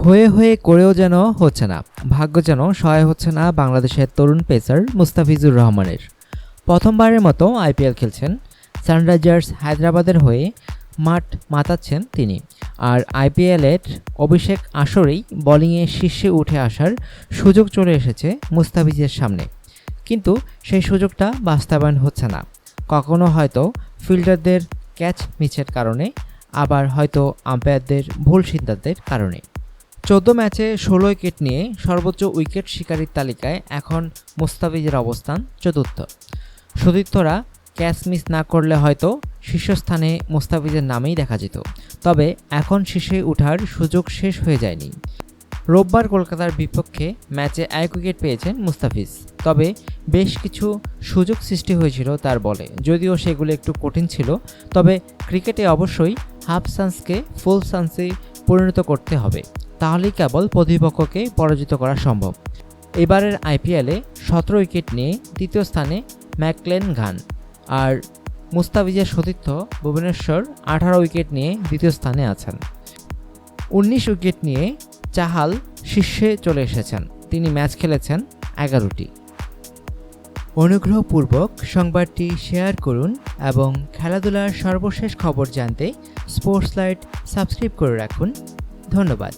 হয়ে হয়ে করেও যেন হচ্ছে না, ভাগ্য যেন সহায় হচ্ছে না বাংলাদেশের তরুণ পেসার মুস্তাফিজুর রহমানের। প্রথমবারের মতো আইপিএল খেলছেন, সানরাইজার্স হায়দ্রাবাদের হয়ে মাঠ মাতাচ্ছেন তিনি। আর আইপিএলের অভিষেক আসরেই বোলিংয়ে শীর্ষে উঠে আসার সুযোগ চলে এসেছে মুস্তাফিজের সামনে, কিন্তু সেই সুযোগটা বাস্তবায়ন হচ্ছে না। কখনো হয়তো ফিল্ডারদের ক্যাচ মিসের কারণে, আবার হয়তো আম্পায়ারদের ভুল সিদ্ধান্তের কারণে। ১৪ ম্যাচে ১৬ উইকেট নিয়ে সর্বোচ্চ উইকেট শিকারীর তালিকায় এখন মুস্তাফিজের অবস্থান চতুর্থ। সতীর্থরা ক্যাচ মিস না করলে হয়তো শীর্ষস্থানে মুস্তাফিজের নামেই দেখা যেত, তবে এখন শীর্ষে ওঠার সুযোগ শেষ হয়ে যায়নি। রোববার কলকাতার বিপক্ষে ম্যাচে ১ উইকেট পেয়েছেন মুস্তাফিজ, তবে বেশ কিছু সুযোগ সৃষ্টি হয়েছিল তার বলে, যদিও সেগুলো একটু কঠিন ছিল। তবে ক্রিকেটে অবশ্যই হাফ চান্সকে ফুল চান্সে পরিণত করতে হবে, তাহলেই কেবল প্রতিপক্ষকে পরাজিত করা সম্ভব। এবারের আইপিএলে ১৭ উইকেট নিয়ে তৃতীয় স্থানে ম্যাকক্লেনগান, আর মুস্তাফিজের সতীর্থ ভুবনেশ্বর ১৮ উইকেট নিয়ে দ্বিতীয় স্থানে আছেন। ১৯ উইকেট নিয়ে চাহাল শীর্ষে চলে এসেছেন, তিনি ম্যাচ খেলেছেন ১১টি। অনুগ্রহপূর্বক সংবাদটি শেয়ার করুন এবং খেলাধুলার সর্বশেষ খবর জানতে স্পোর্টস লাইট সাবস্ক্রাইব করে রাখুন। ধন্যবাদ।